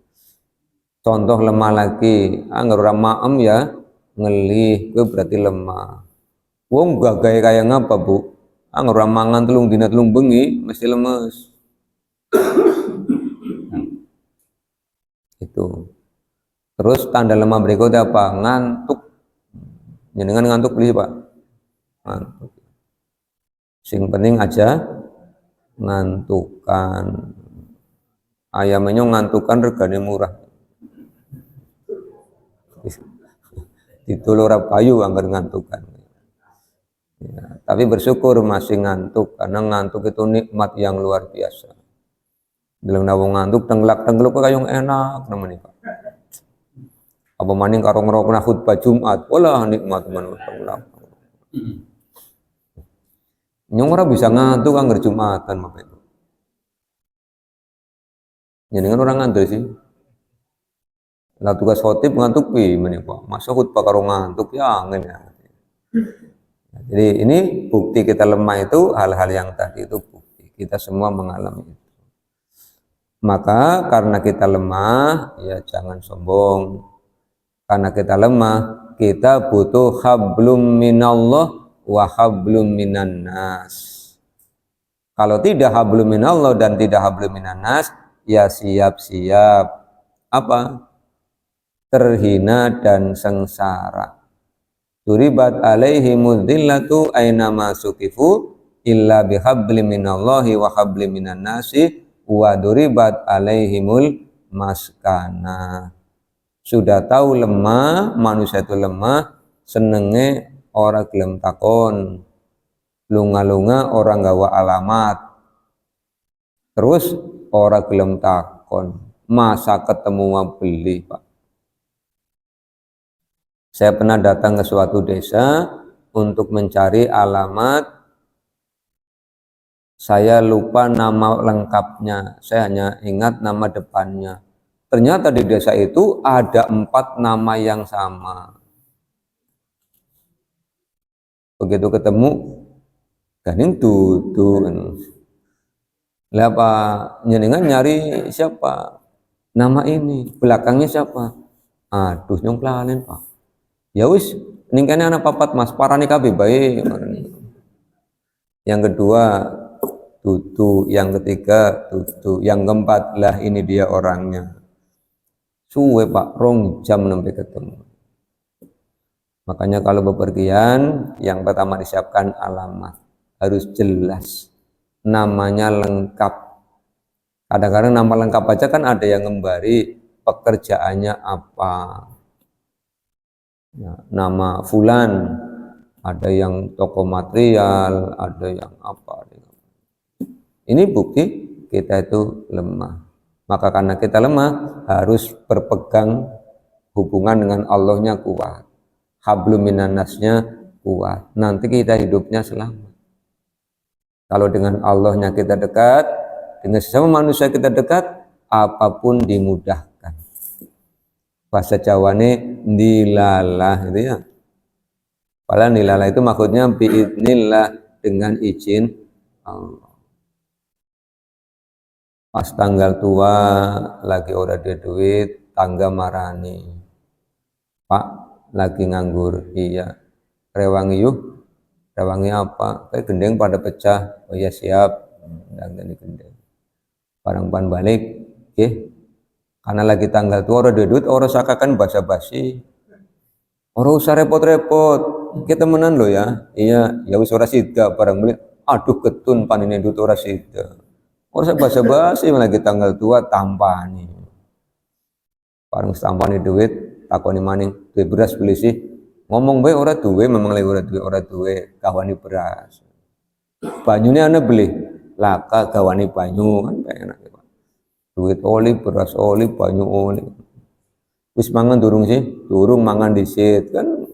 Contoh lemah lagi, anggar ora maem ya, ngelih, itu berarti lemah. Wong gagahe kaya ngapa, Bu? Anggar ora mangan telung dina telung bengi, mesti lemes. Nah, itu. Terus tanda lemah berikutnya apa? Ngantuk. Jenengan ngantuk beli Pak? Ngantuk. Sing penting aja ngantukan. Ayamnya ngantukan regane murah. Ditulur payu anggar ngantukan. Ya, tapi bersyukur masih ngantuk karena ngantuk itu nikmat yang luar biasa. Dalam nawang ngantuk tenggelak kayong enak namanya Pak. Apa maning karo ngrokna khutbah Jumat, walah nikmat menurut tenggelak. Nyong ora bisa ngantuk anggar Jumatan Bapak itu. Jenengan orang ngantuk sih. Lah tugas khotib ngantuk pi menika. Masa khutbah karo ngantuk ya angin ya. Jadi ini bukti kita lemah itu hal-hal yang tadi itu bukti. Kita semua mengalami itu. Maka karena kita lemah, ya jangan sombong. Karena kita lemah, kita butuh hablum minallah wa hablum minan nas. Kalau tidak hablum minallah dan tidak hablum minan nas, ya siap-siap apa? Terhina dan sengsara. Duribat alaihimul dhillatu aynama sukifu illa bihablim minallahi wa hablim minan nasi wa duribat alaihimul maskana. Sudah tahu lemah, manusia itu lemah, senenge orang gelem takon, lunga-lunga orang gawa alamat, terus orang gelem takon, masa ketemu beli Pak. Saya pernah datang ke suatu desa untuk mencari alamat. Saya lupa nama lengkapnya, saya hanya ingat nama depannya. Ternyata di desa itu ada 4 nama yang sama. Begitu ketemu, ganing tutu. Lah Pak, nyenengan nyari siapa? Nama ini, belakangnya siapa? Aduh, nyong kelalen Pak. Ya wis, ningkane anak papat Mas, parani kabeh bae. Yang kedua, tutu, yang ketiga, tutu, yang keempat lah ini dia orangnya. Suwe Pak, 2 jam sampai ketemu. Makanya kalau bepergian, yang pertama disiapkan alamat, harus jelas, namanya lengkap. Kadang-kadang nama lengkap aja kan ada yang ngembari pekerjaannya apa. Ya, nama fulan, ada yang toko material, ada yang apa. Ini bukti kita itu lemah. Maka karena kita lemah, harus berpegang hubungan dengan Allahnya kuat. Hablum minannasnya kuat. Nanti kita hidupnya selamat. Kalau dengan Allahnya kita dekat, dengan sesama manusia kita dekat, apapun dimudahkan. Bahasa Jawane dilalah itu ya. Padahal dilalah itu maksudnya biidnillah, dengan izin Allah. Pas tanggal tua lagi ora ada duit, tangga marani. Pak lagi nganggur, iya. Rewangi yuk, rewangi apa? Kayak gendeng pada pecah, oh ya siap, dan ini gendeng. Barang pan balik, karena lagi tanggal tua ora ada duit, ora sakakan basa-basi. Ora usah repot-repot, kita temenan lo ya, iya, ya wis ora sida barang beli, aduh ketun panine duit ora sida. Ora usah basa-basi lagi tanggal tua tampani. Barang tampani duit, takoni maning, duit beras beli sih. Ngomong bae ora duwe, memang lagi ora duwe, kawani beras. Banyune ana beli, laka kawani banyu kan enak. Duit oli, beras oli, banyu oli. Wis mangan durung sih? Durung mangan disit kan.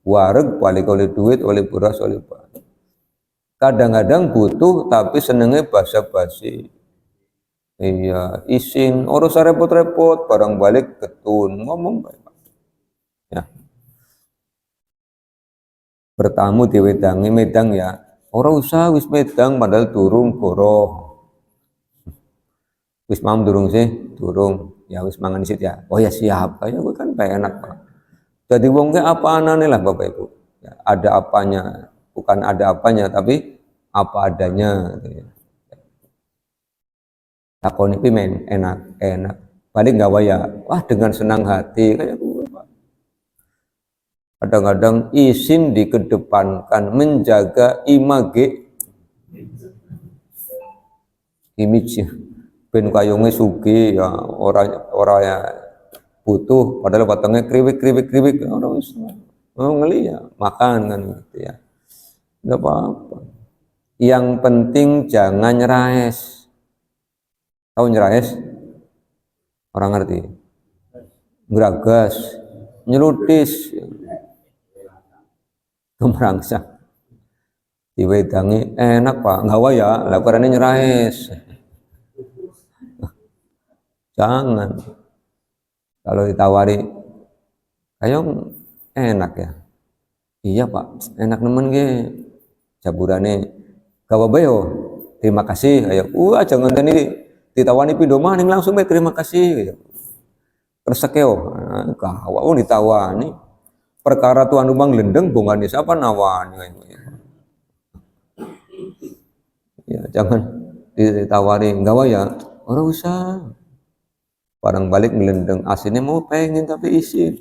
Wareg balik oleh duit, oleh beras, oleh banyu. Kadang-kadang butuh tapi senengnya basa-basi. Iya, isin, ora usah repot-repot, barang balik ketun, ngomong baik. Ya. Bertamu diwedangi medang ya. Ora usah wis medang padahal durung goroh. Wis mam durung sih, durung. Ya wis mangan disit ya. Oh ya siap, ya gue kan enak Pak. Jadi wong apa anane lah Bapak Ibu. Ya, ada apanya, bukan ada apanya tapi apa adanya gitu ya. Takoni pimen enak, enak. Balik nggak waya, wah dengan senang hati kayak gue Pak. Kadang-kadang isin dikedepankan menjaga image ben kayunge sugi ya orang ya butuh padahal batangnya kriwik orang ngeli ya makan kan gitu ya. Enggak apa-apa. Yang penting jangan nyeraes. Tahu nyeraes? Orang ngerti. Ngeragas, nyeludis, kemerangsang. Diwedangi enak Pak, ngawa ya, laporannya nyeraes. Jangan. Kalau ditawari, ayo enak ya. Iya Pak, enak nemen ge. Jaburane gawa bayo. Terima kasih. Ayo, jangan tadi ditawani pindo maning langsung bae terima kasih. Tersekeo, gawa ditawani. Perkara tuan rumah lendeng bongane siapa nawani. Ya, jangan ditawari gawa ya. Ora usah. Barang balik ngelendeng aslinya mau pengen tapi isi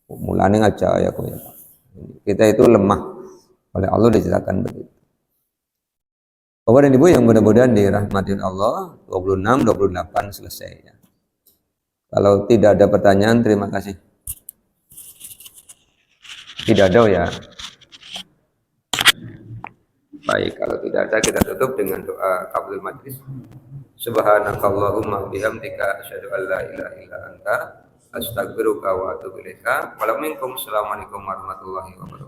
mulane aja ya kok ya. Kita itu lemah oleh Allah diceritakan begitu. Bapak dan Ibu yang mudah-mudahan dirahmatin Allah, 26 28 selesai ya. Kalau tidak ada pertanyaan terima kasih. Tidak ada ya. Baik, kalau tidak ada kita tutup dengan doa kafaratul majlis. Subhanakallahumma bihamdika asyhadu an la ilaha illa anta astaghfiruka wa atubu ilaika. Assalamualaikum warahmatullahi wabarakatuh.